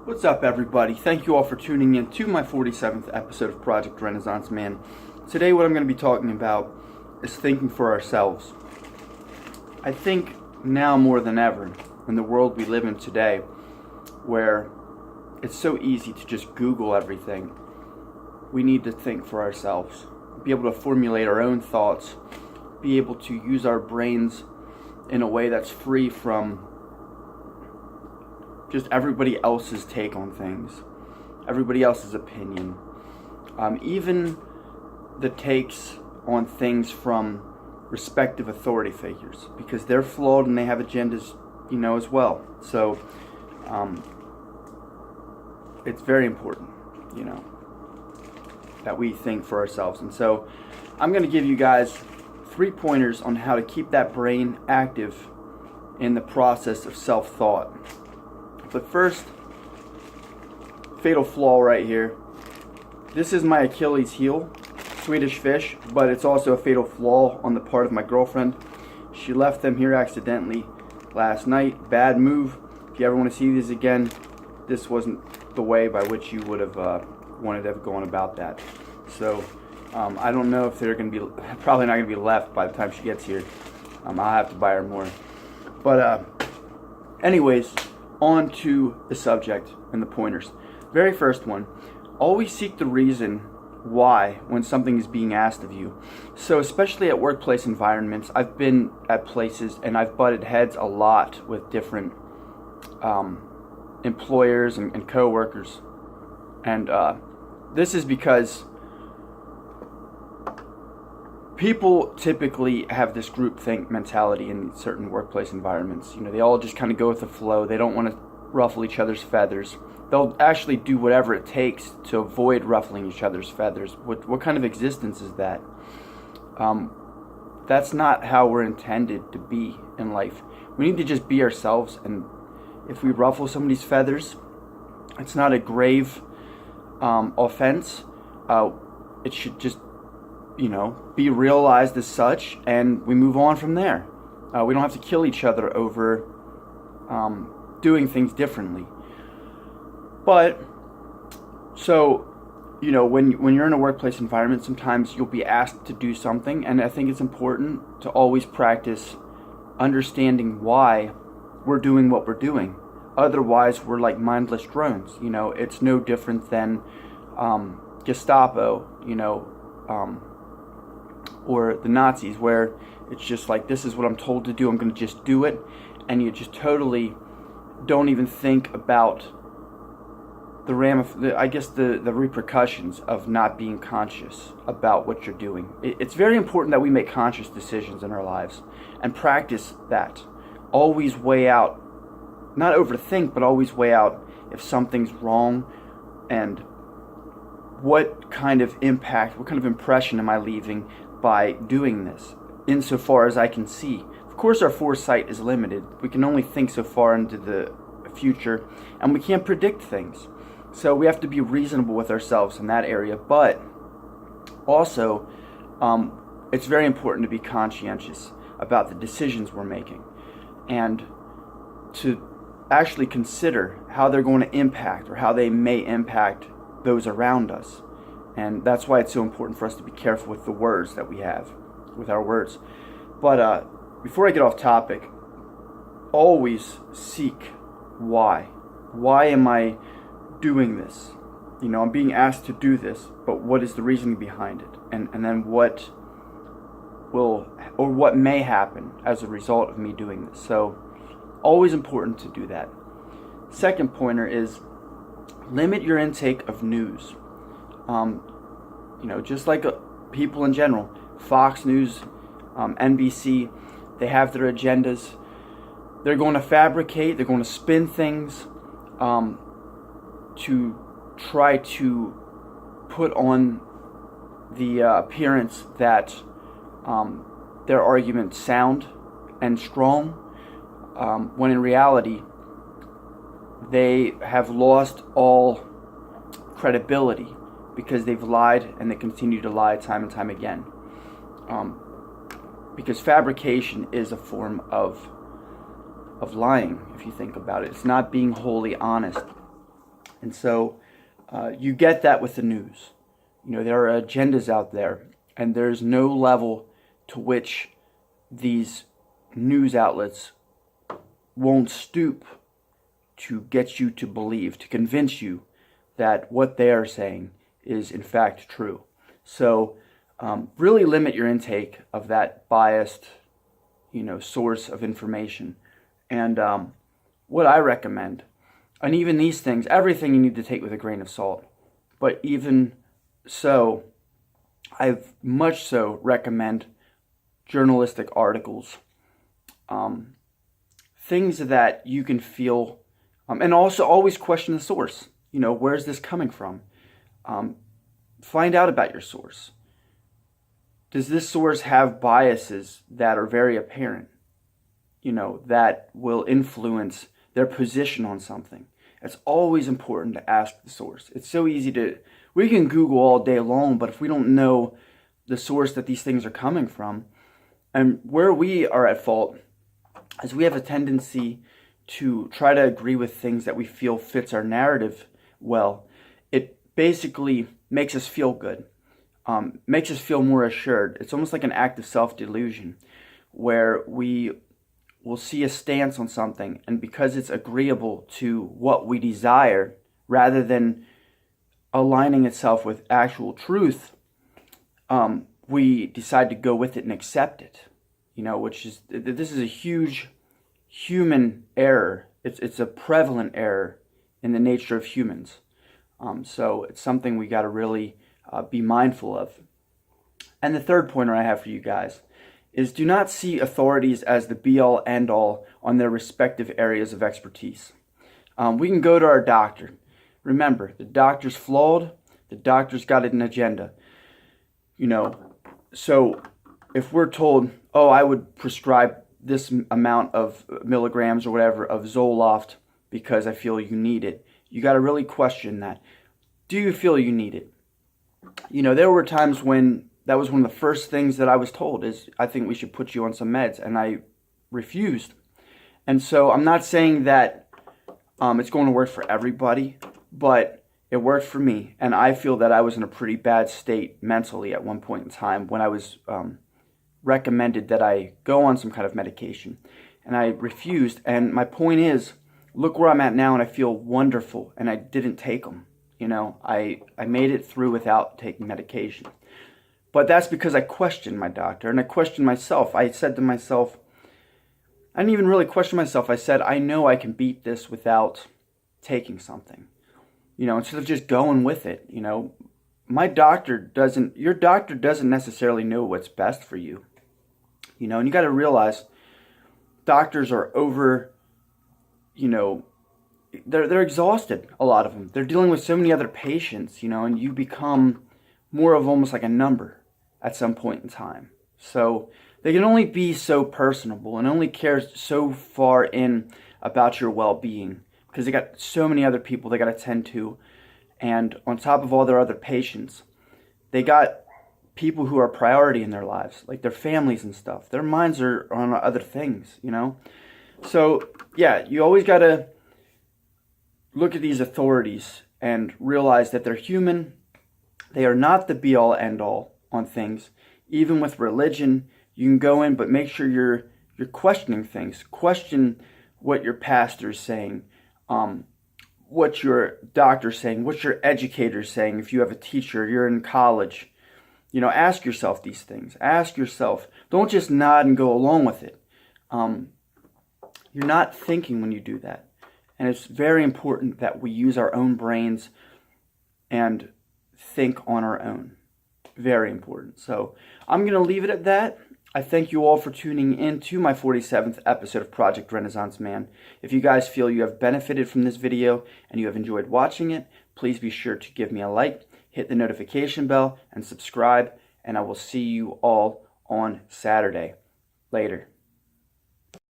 What's up, everybody? Thank you all for tuning in to my 47th episode of Project Renaissance Man. Today, what I'm going to be talking about is thinking for ourselves. I think now more than ever, in the world we live in today, where it's so easy to just Google everything, we need to think for ourselves, be able to formulate our own thoughts, be able to use our brains in a way that's free from just everybody else's take on things, everybody else's opinion, even the takes on things from respective authority figures, because they're flawed and they have agendas, as well. So it's very important, that we think for ourselves. And so I'm going to give you guys 3 pointers on how to keep that brain active in the process of self-thought. But first, fatal flaw right here. This is my Achilles heel, Swedish fish, but it's also a fatal flaw on the part of my girlfriend. She left them here accidentally last night. Bad move. If you ever want to see these again, this wasn't the way by which you would have wanted to have gone about that. So I don't know if they're going to be, probably not going to be left by the time she gets here. I'll have to buy her more. But anyways, on to the subject and the pointers. Very first one, always seek the reason why when something is being asked of you. So especially at workplace environments, I've been at places and I've butted heads a lot with different employers and co-workers. And this is because people typically have this groupthink mentality in certain workplace environments. They all just kind of go with the flow. They don't want to ruffle each other's feathers. They'll actually do whatever it takes to avoid ruffling each other's feathers. What kind of existence is that? That's not how we're intended to be in life. We need to just be ourselves, and if we ruffle somebody's feathers, it's not a grave offense. It should just be realized as such, and we move on from there. We don't have to kill each other over doing things differently. But so when you're in a workplace environment, sometimes you'll be asked to do something, and I think it's important to always practice understanding why we're doing what we're doing. Otherwise, we're like mindless drones. It's no different than Gestapo, or the Nazis, where it's just like, this is what I'm told to do, I'm going to just do it, and you just totally don't even think about the repercussions of not being conscious about what you're doing. It's very important that we make conscious decisions in our lives and practice that. Always weigh out, not overthink, but always weigh out if something's wrong and what kind of impact, what kind of impression am I leaving by doing this, insofar as I can see. Of course, our foresight is limited. We can only think so far into the future, and we can't predict things. So we have to be reasonable with ourselves in that area. But also, it's very important to be conscientious about the decisions we're making, and to actually consider how they're going to impact, or how they may impact those around us. And that's why it's so important for us to be careful with the words that we have, with our words. But before I get off topic, always seek why. Why am I doing this? I'm being asked to do this, but what is the reasoning behind it? And then what will, or what may happen as a result of me doing this? So always important to do that. Second pointer is limit your intake of news. Just like people in general, Fox News, NBC, they have their agendas. They're going to fabricate, they're going to spin things to try to put on the appearance that their arguments sound and strong, when in reality they have lost all credibility, because they've lied, and they continue to lie time and time again. Because fabrication is a form of lying, if you think about it. It's not being wholly honest. And so you get that with the news. There are agendas out there, and there's no level to which these news outlets won't stoop to get you to believe, to convince you that what they are saying is in fact true. So really limit your intake of that biased, source of information. And what I recommend, and even these things, everything you need to take with a grain of salt, but even so, I much so recommend journalistic articles, things that you can feel, and also always question the source. Where's this coming from? Find out about your source. Does this source have biases that are very apparent, that will influence their position on something? It's always important to ask the source. It's so easy we can Google all day long, but if we don't know the source that these things are coming from, and where we are at fault is we have a tendency to try to agree with things that we feel fits our narrative well. It basically makes us feel good, makes us feel more assured. It's almost like an act of self-delusion where we will see a stance on something, and because it's agreeable to what we desire rather than aligning itself with actual truth, we decide to go with it and accept it, this is a huge human error. It's a prevalent error in the nature of humans. So it's something we got to really be mindful of. And the third pointer I have for you guys is do not see authorities as the be-all, end-all on their respective areas of expertise. We can go to our doctor. Remember, the doctor's flawed. The doctor's got an agenda. So if we're told, oh, I would prescribe this amount of milligrams or whatever of Zoloft because I feel you need it, you got to really question that. Do you feel you need it? There were times when that was one of the first things that I was told is, I think we should put you on some meds, and I refused. And so I'm not saying that it's going to work for everybody, but it worked for me, and I feel that I was in a pretty bad state mentally at one point in time when I was recommended that I go on some kind of medication, and I refused. And my point is, look where I'm at now, and I feel wonderful, and I didn't take them. I made it through without taking medication. But that's because I questioned my doctor, and I questioned myself. I said to myself, I didn't even really question myself. I said, I know I can beat this without taking something. Instead of just going with it. Your doctor doesn't necessarily know what's best for you. And you got to realize doctors are they're exhausted, a lot of them. They're dealing with so many other patients, and you become more of almost like a number at some point in time. So they can only be so personable and only care so far in about your well-being because they got so many other people they got to tend to. And on top of all their other patients, they got people who are priority in their lives, like their families and stuff. Their minds are on other things, So, yeah, you always got to look at these authorities and realize that they're human. They are not the be-all, end-all on things. Even with religion, you can go in, but make sure you're questioning things. Question what your pastor's saying, what your doctor's saying, what your educator's saying. If you have a teacher, you're in college, ask yourself these things. Ask yourself. Don't just nod and go along with it. You're not thinking when you do that. And it's very important that we use our own brains and think on our own. Very important. So I'm going to leave it at that. I thank you all for tuning in to my 47th episode of Project Renaissance Man. If you guys feel you have benefited from this video and you have enjoyed watching it, please be sure to give me a like, hit the notification bell, and subscribe. And I will see you all on Saturday. Later.